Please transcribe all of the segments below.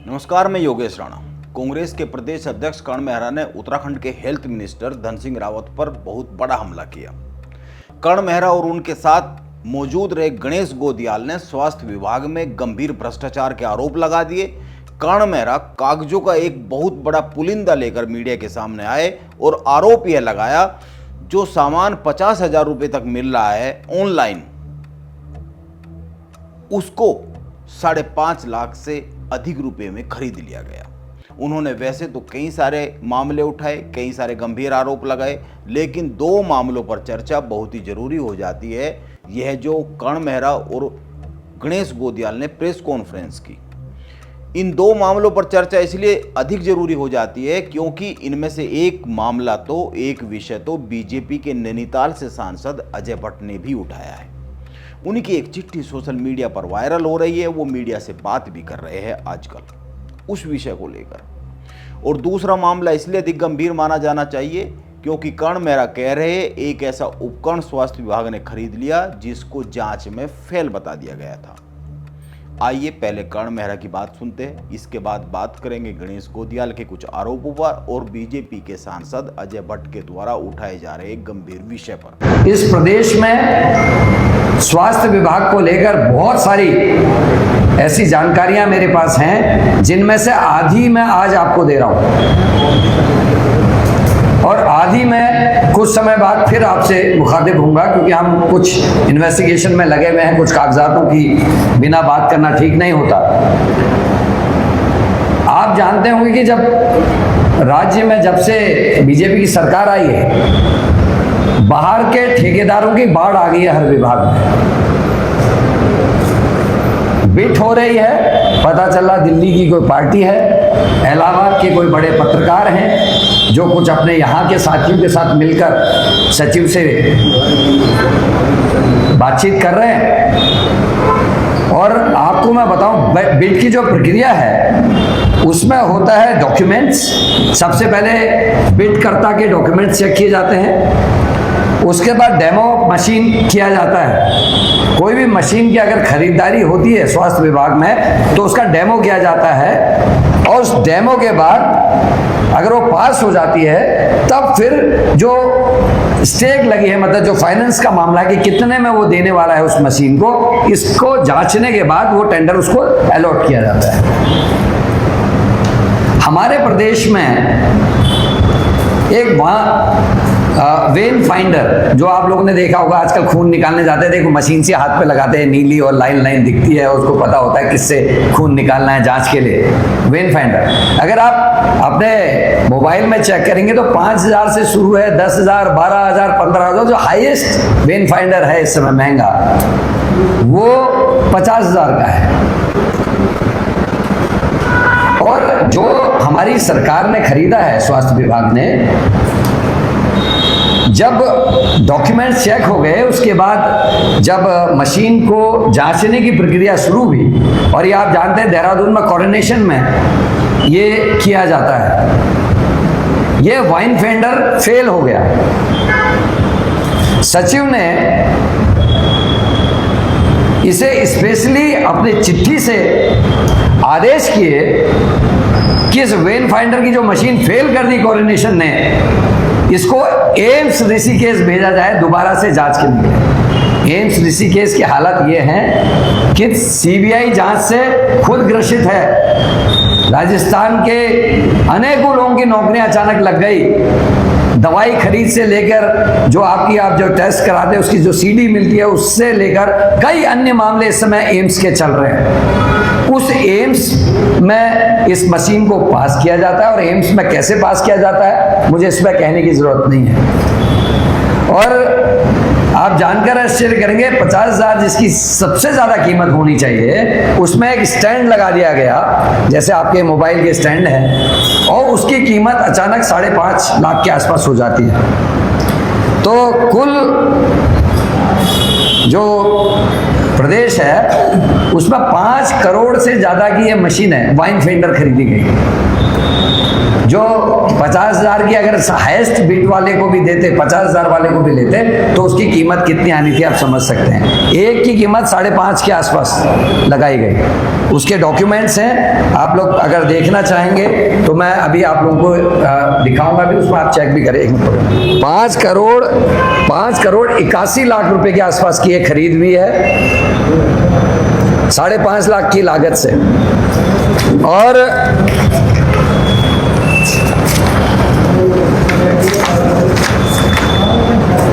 नमस्कार, मैं योगेश राणा। कांग्रेस के प्रदेश अध्यक्ष कर्ण मेहरा ने उत्तराखंड के हेल्थ मिनिस्टर धन सिंह रावत पर बहुत बड़ा हमला किया। कर्ण मेहरा और उनके साथ मौजूद रहे गणेश गोदियाल ने स्वास्थ्य विभाग में गंभीर भ्रष्टाचार के आरोप लगा दिए। कर्ण मेहरा कागजों का एक बहुत बड़ा पुलिंदा लेकर मीडिया के सामने आए और आरोप यह लगाया, जो सामान 50,000 रुपये तक मिल रहा है ऑनलाइन, उसको 5.5 लाख से अधिक रुपए में खरीद लिया गया। उन्होंने वैसे तो कई सारे मामले उठाए, कई सारे गंभीर आरोप लगाए, लेकिन 2 मामलों पर चर्चा बहुत ही जरूरी हो जाती है। यह जो कर्ण मेहरा और गणेश गोदियाल ने प्रेस कॉन्फ्रेंस की, इन 2 मामलों पर चर्चा इसलिए अधिक जरूरी हो जाती है क्योंकि इनमें से एक मामला तो, एक विषय तो बीजेपी के नैनीताल से सांसद अजय भट्ट ने भी उठाया है। उनकी एक चिट्ठी सोशल मीडिया पर वायरल हो रही है, वो मीडिया से बात भी कर रहे हैं आजकल उस विषय को लेकर। और दूसरा मामला इसलिए अधिक गंभीर माना जाना चाहिए क्योंकि कर्ण मेहरा कह रहे हैं एक ऐसा उपकरण स्वास्थ्य विभाग ने खरीद लिया जिसको जांच में फेल बता दिया गया था। आइए पहले कर्ण मेहरा की बात सुनते हैं, इसके बाद बात करेंगे गणेश गोदियाल के कुछ आरोपों पर और बीजेपी के सांसद अजय भट्ट के द्वारा उठाए जा रहे गंभीर विषय पर। इस प्रदेश में स्वास्थ्य विभाग को लेकर बहुत सारी ऐसी जानकारियां मेरे पास हैं जिनमें से आधी मैं आज आपको दे रहा हूं और आधी मैं कुछ समय बाद फिर आपसे मुखातिब होऊंगा, क्योंकि हम कुछ इन्वेस्टिगेशन में लगे हुए हैं, कुछ कागजातों की बिना बात करना ठीक नहीं होता। आप जानते होंगे कि जब राज्य में जब से बीजेपी की सरकार आई है, बाहर के ठेकेदारों की बाढ़ आ गई है हर विभाग में। बिट हो रही है, पता चला दिल्ली की कोई पार्टी है, इलाहाबाद के कोई बड़े पत्रकार हैं जो कुछ अपने यहाँ के साथियों के साथ मिलकर सचिव से बातचीत कर रहे हैं। और आपको मैं बताऊं, बिट की जो प्रक्रिया है उसमें होता है डॉक्यूमेंट्स। सबसे पहले बिट कर्ता के डॉक्यूमेंट्स चेक किए जाते हैं, उसके बाद डेमो मशीन किया जाता है। कोई भी मशीन की अगर खरीदारी होती है स्वास्थ्य विभाग में तो उसका डेमो किया जाता है और उस डेमो के बाद अगर वो पास हो जाती है तब फिर जो स्टेक लगी है, मतलब जो फाइनेंस का मामला है कि कितने में वो देने वाला है उस मशीन को, इसको जांचने के बाद वो टेंडर उसको अलॉट किया जाता है। हमारे प्रदेश में एक वहाँ वेन फाइंडर, जो आप लोगों ने देखा होगा, आजकल खून निकालने जाते हैं, देखो मशीन से हाथ पे लगाते हैं, नीली और लाइन लाइन दिखती है, उसको पता होता है किससे खून निकालना है जांच के लिए। वेन फाइंडर अगर आप अपने मोबाइल में चेक करेंगे तो 5,000 से शुरू है, 10,000, 12,000, 15,000। जो हाईएस्ट वेन फाइंडर है इस समय महंगा, वो 50,000 का है। और जो हमारी सरकार ने खरीदा है स्वास्थ्य विभाग ने, जब डॉक्यूमेंट चेक हो गए उसके बाद जब मशीन को जांचने की प्रक्रिया शुरू हुई, और ये आप जानते हैं देहरादून में कोऑर्डिनेशन में ये किया जाता है, ये वाइन फेंडर फेल हो गया। सचिव ने इसे स्पेशली अपनी चिट्ठी से आदेश किए कि इस वेन फाइंडर की जो मशीन फेल कर दी कोऑर्डिनेशन ने, इसको एम्स ऋषिकेश भेजा जाए दोबारा से जांच के लिए। एम्स ऋषिकेश की हालत ये है कि सीबीआई जांच से खुद ग्रसित है। राजस्थान के अनेकों लोगों की नौकरियां अचानक लग गई। दवाई खरीद से लेकर जो आप जो टेस्ट कराते हैं उसकी जो सीडी मिलती है, उससे लेकर कई अन्य मामले इस समय एम्स के चल रहे हैं। उस एम्स में इस मशीन को पास किया जाता है, और एम्स में कैसे पास किया जाता है मुझे इसमें कहने की जरूरत नहीं है। और आप जानकर आश्चर्य करेंगे, 50,000 जिसकी सबसे ज्यादा कीमत होनी चाहिए, उसमें एक स्टैंड लगा दिया गया, जैसे आपके मोबाइल के स्टैंड है, और उसकी कीमत अचानक 5.5 लाख के आसपास हो जाती है। तो कुल जो प्रदेश है उसमें 5 करोड़ से ज्यादा की ये मशीन है वाइन फेंडर खरीदी गई। जो 50,000 की अगर हाईएस्ट बिट वाले को भी देते, 50,000 वाले को भी लेते, तो उसकी कीमत कितनी आनी थी आप समझ सकते हैं। एक की कीमत 5.5 के आसपास लगाई गई। उसके डॉक्यूमेंट्स हैं, आप लोग अगर देखना चाहेंगे तो मैं अभी आप लोगों को दिखाऊंगा भी, उसमें आप चेक भी करें। 5 करोड़ 81 लाख रुपए के आसपास की ये खरीद हुई है 5.5 लाख की लागत से। और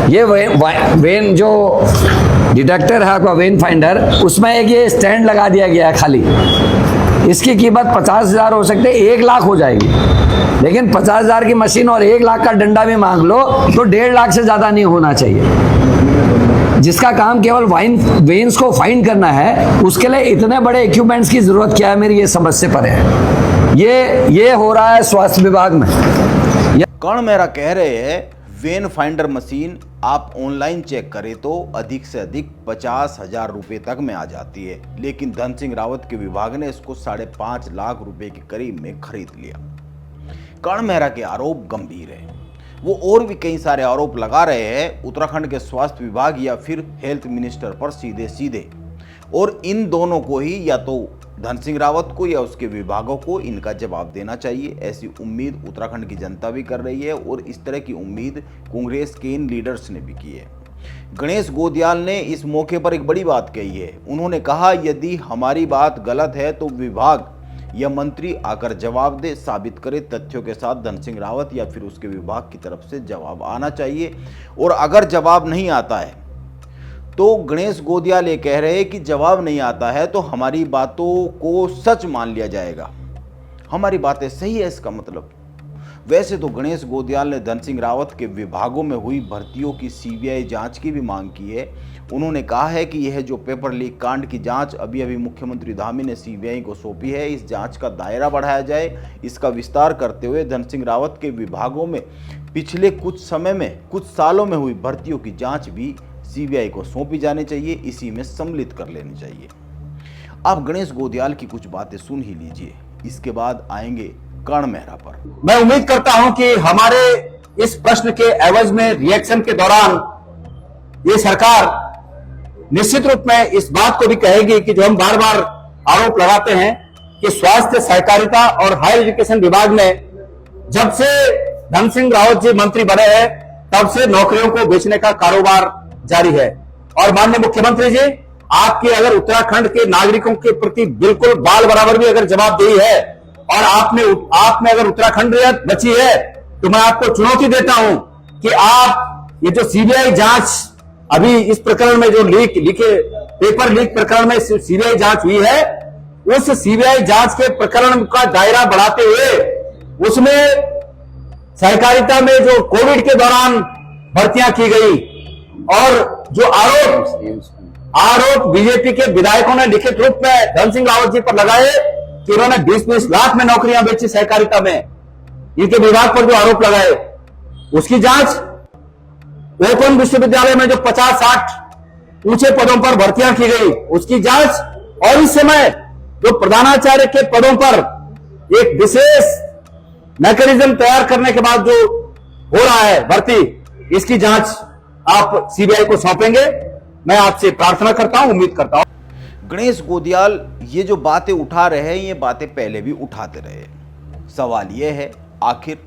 ये वेन जो डिटेक्टर है आपका वेन फाइंडर, उसमें एक ये स्टैंड लगा दिया गया है खाली। इसकी कीमत 50,000 हो सकते है, 1 लाख हो जाएगी। लेकिन 50,000 की मशीन और 1 लाख का डंडा भी मांग लो तो 1.5 लाख से ज्यादा नहीं होना चाहिए। जिसका काम केवल वेन्स को फाइंड करना है, उसके लिए इतने बड़े इक्विपमेंट्स की जरूरत क्या है, मेरी ये समझ से परे है। ये हो रहा है स्वास्थ्य विभाग में। कर्ण मेहरा कह रहे हैं वेन फाइंडर मशीन आप ऑनलाइन चेक करें तो अधिक से अधिक 50,000 रुपए तक में आ जाती है, लेकिन धन सिंह रावत के विभाग ने इसको 5.5 लाख रुपए के करीब में खरीद लिया। कर्ण मेहरा के आरोप गंभीर है। वो और भी कई सारे आरोप लगा रहे हैं उत्तराखंड के स्वास्थ्य विभाग या फिर हेल्थ मिनिस्टर पर सीधे सीधे, और इन दोनों को ही, या तो धन सिंह रावत को या उसके विभागों को, इनका जवाब देना चाहिए। ऐसी उम्मीद उत्तराखंड की जनता भी कर रही है और इस तरह की उम्मीद कांग्रेस के इन लीडर्स ने भी की है। गणेश गोदियाल ने इस मौके पर एक बड़ी बात कही है। उन्होंने कहा यदि हमारी बात गलत है तो विभाग या मंत्री आकर जवाब दे, साबित करे तथ्यों के साथ। धन सिंह रावत या फिर उसके विभाग की तरफ से जवाब आना चाहिए, और अगर जवाब नहीं आता है तो गणेश गोदियाल ये कह रहे हैं कि जवाब नहीं आता है तो हमारी बातों को सच मान लिया जाएगा, हमारी बातें सही है इसका मतलब। वैसे तो गणेश गोदियाल ने धन सिंह रावत के विभागों में हुई भर्तियों की सीबीआई जांच की भी मांग की है। उन्होंने कहा है कि यह जो पेपर लीक कांड की जांच अभी अभी मुख्यमंत्री धामी ने सीबीआई को सौंपी है, इस जांच का दायरा बढ़ाया जाए। इसका विस्तार करते हुए धन सिंह रावत के विभागों में पिछले कुछ सालों में हुई भर्तियों की जांच भी सीबीआई को सौंपी जानी चाहिए, इसी में सम्मिलित कर लेनी चाहिए। आप गणेश गोदियाल की कुछ बातें सुन ही लीजिए, इसके बाद आएंगे कर्ण मेहरा पर। मैं उम्मीद करता हूं कि हमारे इस प्रश्न के एवज में रिएक्शन के दौरान ये सरकार निश्चित रूप में इस बात को भी कहेगी कि जो हम बार बार आरोप लगाते हैं कि स्वास्थ्य, सहकारिता और हायर एजुकेशन विभाग में जब से धन सिंह रावत जी मंत्री बने हैं तब से नौकरियों को बेचने का कारोबार जारी है। और माननीय मुख्यमंत्री जी, आपके अगर उत्तराखंड के नागरिकों के प्रति बिल्कुल बाल बराबर भी अगर जवाबदेही है और आपने अगर उत्तराखंड बची है तो मैं आपको चुनौती देता हूं कि आप ये जो सीबीआई जांच अभी इस प्रकरण में जो पेपर लीक प्रकरण में सीबीआई जांच हुई है, उस सीबीआई जांच के प्रकरण का दायरा बढ़ाते हुए उसमें सहकारिता में जो कोविड के दौरान भर्तियां की गई और जो आरोप बीजेपी के विधायकों ने लिखित रूप में धन सिंह रावत जी पर लगाए कि उन्होंने 20-20 लाख में नौकरियां बेची सहकारिता में, इनके विभाग पर जो आरोप लगाए उसकी जांच, ओपन विश्वविद्यालय में जो 50-60 ऊंचे पदों पर भर्तियां की गई उसकी जांच, और इस समय जो प्रधानाचार्य के पदों पर एक विशेष मैकेनिज्म तैयार करने के बाद जो हो रहा है भर्ती, इसकी जांच आप सीबीआई को सौंपेंगे। मैं आपसे प्रार्थना करता हूं, उम्मीद करता हूं। गणेश गोदियाल ये जो बातें उठा रहे हैं, ये बातें पहले भी उठाते रहे। सवाल ये है आखिर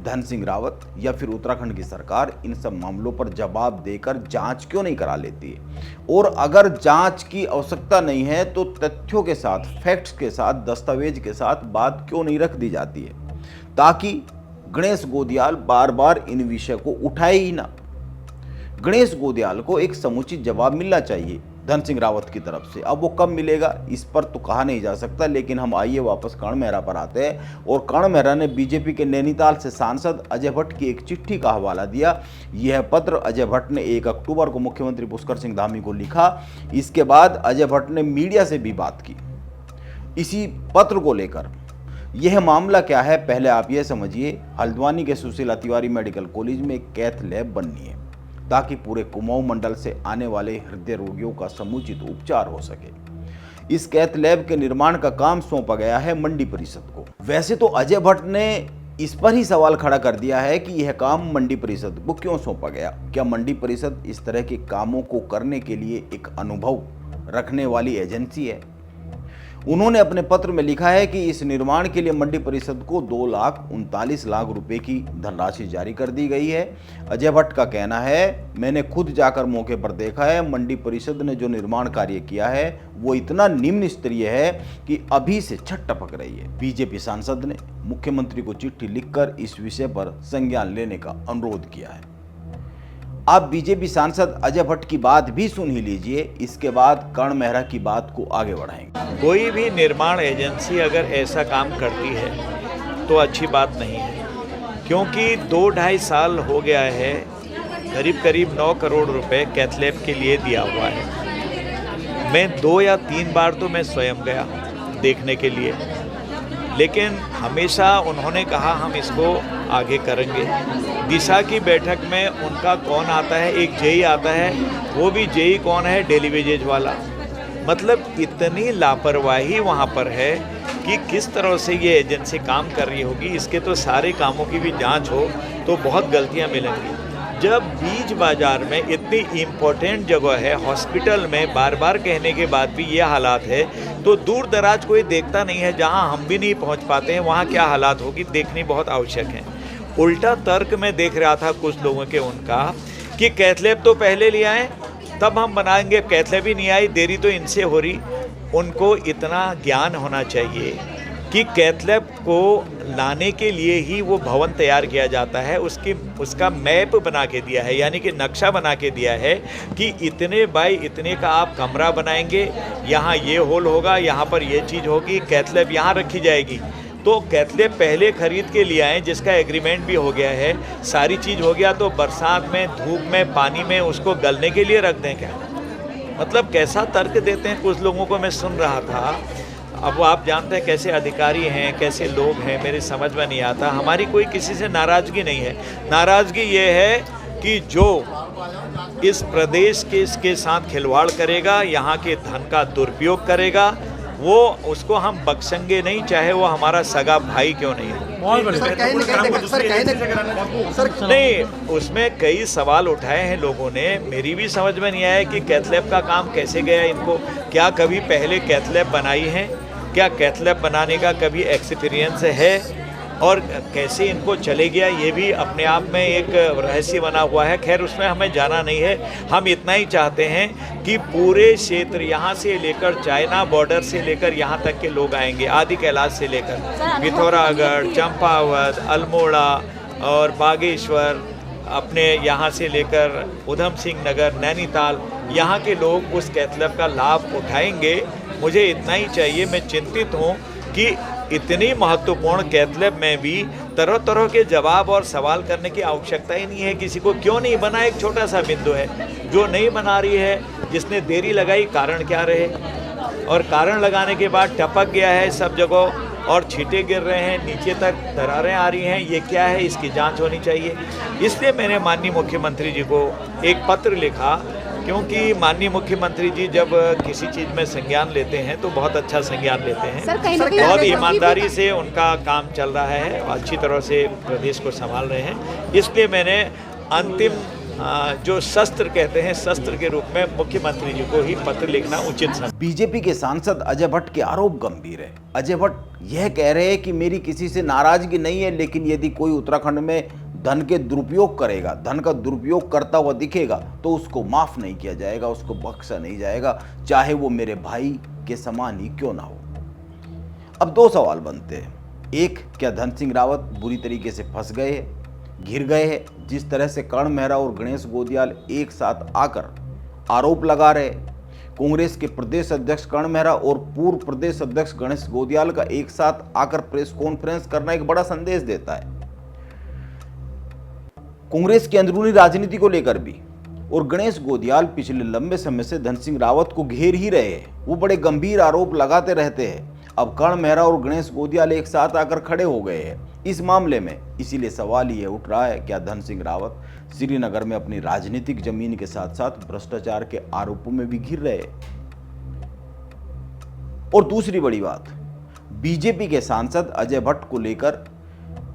धन सिंह रावत या फिर उत्तराखंड की सरकार इन सब मामलों पर जवाब देकर जांच क्यों नहीं करा लेती है, और अगर जांच की आवश्यकता नहीं है तो तथ्यों के साथ, फैक्ट्स के साथ, दस्तावेज के साथ बात क्यों नहीं रख दी जाती है, ताकि गणेश गोदियाल बार बार इन विषय को उठाए ही ना। गणेश गोदियाल को एक समुचित जवाब मिलना चाहिए धन सिंह रावत की तरफ से। अब वो कब मिलेगा इस पर तो कहा नहीं जा सकता, लेकिन हम आइए वापस कर्ण मेहरा पर आते हैं। और कर्ण मेहरा ने बीजेपी के नैनीताल से सांसद अजय भट्ट की एक चिट्ठी का हवाला दिया। यह पत्र अजय भट्ट ने 1 अक्टूबर को मुख्यमंत्री पुष्कर सिंह धामी को लिखा। इसके बाद अजय भट्ट ने मीडिया से भी बात की इसी पत्र को लेकर। यह मामला क्या है पहले आप यह समझिए। हल्द्वानी के सुशीला तिवारी मेडिकल कॉलेज में एक कैथ लैब बननी है ताकि पूरे कुमाऊं मंडल से आने वाले हृदय रोगियों का समुचित उपचार हो सके। इस कैथ लैब के निर्माण का काम सौंपा गया है मंडी परिषद को। वैसे तो अजय भट्ट ने इस पर ही सवाल खड़ा कर दिया है कि यह काम मंडी परिषद को क्यों सौंपा गया। क्या मंडी परिषद इस तरह के कामों को करने के लिए एक अनुभव रखने वाली एजेंसी है? उन्होंने अपने पत्र में लिखा है कि इस निर्माण के लिए मंडी परिषद को 2,39,00,000 रुपए की धनराशि जारी कर दी गई है। अजय भट्ट का कहना है, मैंने खुद जाकर मौके पर देखा है, मंडी परिषद ने जो निर्माण कार्य किया है वो इतना निम्न स्तरीय है कि अभी से छत टपक रही है। बीजेपी सांसद ने मुख्यमंत्री को चिट्ठी लिखकर इस विषय पर संज्ञान लेने का अनुरोध किया है। आप बीजेपी सांसद अजय भट्ट की बात भी सुन ही लीजिए, इसके बाद कर्ण मेहरा की बात को आगे बढ़ाएंगे। कोई भी निर्माण एजेंसी अगर ऐसा काम करती है तो अच्छी बात नहीं है, क्योंकि 2-2.5 साल हो गया है, करीब करीब 9 करोड़ रुपए कैथलैब के लिए दिया हुआ है। मैं 2 या 3 बार तो मैं स्वयं गया देखने के लिए, लेकिन हमेशा उन्होंने कहा हम इसको आगे करेंगे। दिशा की बैठक में उनका कौन आता है, एक जेई आता है, वो भी जेई कौन है, डेली वेजेज वाला। मतलब इतनी लापरवाही वहाँ पर है कि किस तरह से ये एजेंसी काम कर रही होगी। इसके तो सारे कामों की भी जांच हो तो बहुत गलतियाँ मिलेंगी। जब बीज बाजार में इतनी इम्पोर्टेंट जगह है, हॉस्पिटल में बार बार कहने के बाद भी ये हालात है, तो दूर दराज कोई देखता नहीं है, जहाँ हम भी नहीं पहुँच पाते हैं वहाँ क्या हालात होगी देखनी बहुत आवश्यक है। उल्टा तर्क में देख रहा था कुछ लोगों के उनका कि कैथलैब तो पहले ले आए तब हम बनाएंगे, कैथलैब ही नहीं आई, देरी तो इनसे हो रही। उनको इतना ज्ञान होना चाहिए कि कैथलैब को लाने के लिए ही वो भवन तैयार किया जाता है, उसका मैप बना के दिया है, यानी कि नक्शा बना के दिया है कि इतने बाई इतने का आप कमरा बनाएंगे, यहाँ ये हॉल होगा, यहाँ पर ये चीज़ होगी, कैथलैब यहाँ रखी जाएगी। तो कैथलैब पहले खरीद के लिए आए, जिसका एग्रीमेंट भी हो गया है, सारी चीज़ हो गया, तो बरसात में, धूप में, पानी में उसको गलने के लिए रख दें क्या? मतलब कैसा तर्क देते हैं कुछ लोगों को, मैं सुन रहा था। अब आप जानते हैं कैसे अधिकारी हैं, कैसे लोग हैं, मेरी समझ में नहीं आता। हमारी कोई किसी से नाराज़गी नहीं है, नाराज़गी ये है कि जो इस प्रदेश के इसके साथ खिलवाड़ करेगा, यहाँ के धन का दुरुपयोग करेगा, वो उसको हम बख्शेंगे नहीं, चाहे वो हमारा सगा भाई क्यों नहीं है। नहीं, उसमें कई सवाल उठाए हैं लोगों ने, मेरी भी समझ में नहीं आया कि कैथलैब का काम कैसे गया इनको। क्या कभी पहले कैथलैब बनाई है? क्या कैथलैब बनाने का कभी एक्सपीरियंस है? और कैसे इनको चले गया, ये भी अपने आप में एक रहस्य बना हुआ है। खैर, उसमें हमें जाना नहीं है। हम इतना ही चाहते हैं कि पूरे क्षेत्र, यहाँ से लेकर चाइना बॉर्डर से लेकर यहाँ तक के लोग आएंगे, आदि कैलाश से लेकर पिथौरागढ़, चंपावत, अल्मोड़ा और बागेश्वर, अपने यहाँ से लेकर उधम सिंह नगर, नैनीताल, यहाँ के लोग उस कैथलैब का लाभ उठाएंगे। मुझे इतना ही चाहिए। मैं चिंतित हूँ कि इतनी महत्वपूर्ण कैथलैब में भी तरह तरह के जवाब और सवाल करने की आवश्यकता ही नहीं है किसी को। क्यों नहीं बना? एक छोटा सा बिंदु है जो नहीं बना रही है, जिसने देरी लगाई, कारण क्या रहे? और कारण लगाने के बाद टपक गया है सब जगह और छींटे गिर रहे हैं, नीचे तक दरारें आ रही हैं, ये क्या है? इसकी जांच होनी चाहिए। इसलिए मैंने माननीय मुख्यमंत्री जी को एक पत्र लिखा, क्योंकि माननीय मुख्यमंत्री जी जब किसी चीज़ में संज्ञान लेते हैं तो बहुत अच्छा संज्ञान लेते हैं। बहुत ईमानदारी से उनका काम चल रहा है, अच्छी तरह से प्रदेश को संभाल रहे हैं। इसलिए मैंने अंतिम जो शस्त्र कहते हैं, शस्त्र के रूप में मुख्यमंत्री जी को ही पत्र लिखना उचित समझा। बीजेपी के सांसद अजय भट्ट के आरोप गंभीर है। अजय भट्ट यह कह रहे हैं कि मेरी किसी से नाराजगी नहीं है, लेकिन यदि कोई उत्तराखंड में धन के दुरुपयोग करेगा, धन का दुरुपयोग करता हुआ दिखेगा, तो उसको माफ नहीं किया जाएगा, उसको बख्शा नहीं जाएगा, चाहे वो मेरे भाई के समान ही क्यों ना हो। अब दो सवाल बनते हैं। एक, क्या धन सिंह रावत बुरी तरीके से फंस गए हैं, घिर गए हैं? जिस तरह से कर्ण मेहरा और गणेश गोदियाल एक साथ आकर आरोप लगा रहे, कांग्रेस के प्रदेश अध्यक्ष कर्ण मेहरा और पूर्व प्रदेश अध्यक्ष गणेश गोदियाल का एक साथ आकर प्रेस कॉन्फ्रेंस करना एक बड़ा संदेश देता है कांग्रेस की अंदरूनी राजनीति को लेकर भी। और गणेश गोदियाल पिछले लंबे समय से धन सिंह रावत को घेर ही रहे हैं, वो बड़े गंभीर आरोप लगाते रहते हैं। अब कर्ण मेहरा और गणेश गोदियाल एक साथ आकर खड़े हो गए हैं इस मामले में। इसीलिए सवाल ये उठ रहा है, क्या धन सिंह रावत श्रीनगर में अपनी राजनीतिक जमीन के साथ साथ भ्रष्टाचार के आरोपों में भी घिर रहे? और दूसरी बड़ी बात, बीजेपी के सांसद अजय भट्ट को लेकर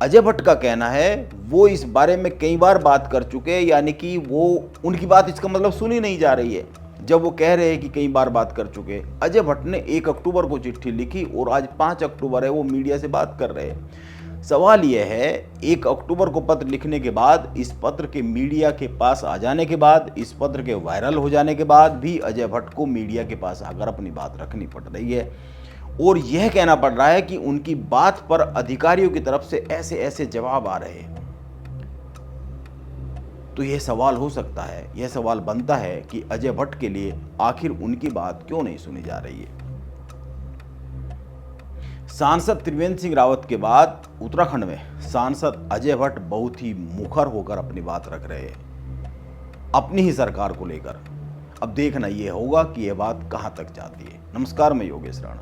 अजय भट्ट का कहना है वो इस बारे में कई बार बात कर चुके हैं, यानी कि वो उनकी बात इसका मतलब सुनी नहीं जा रही है। जब वो कह रहे हैं कि कई बार बात कर चुके। अजय भट्ट ने 1 अक्टूबर को चिट्ठी लिखी और आज 5 अक्टूबर है, वो मीडिया से बात कर रहे हैं। सवाल यह है, 1 अक्टूबर को पत्र लिखने के बाद, इस पत्र के मीडिया के पास आ जाने के बाद, इस पत्र के वायरल हो जाने के बाद भी अजय भट्ट को मीडिया के पास आकर अपनी बात रखनी पड़ रही है और यह कहना पड़ रहा है कि उनकी बात पर अधिकारियों की तरफ से ऐसे ऐसे जवाब आ रहे हैं। तो यह सवाल हो सकता है, यह सवाल बनता है कि अजय भट्ट के लिए आखिर उनकी बात क्यों नहीं सुनी जा रही है। सांसद त्रिवेंद्र सिंह रावत के बाद उत्तराखंड में सांसद अजय भट्ट बहुत ही मुखर होकर अपनी बात रख रहे हैं अपनी ही सरकार को लेकर। अब देखना यह होगा कि यह बात कहां तक जाती है। नमस्कार, मैं योगेश राणा।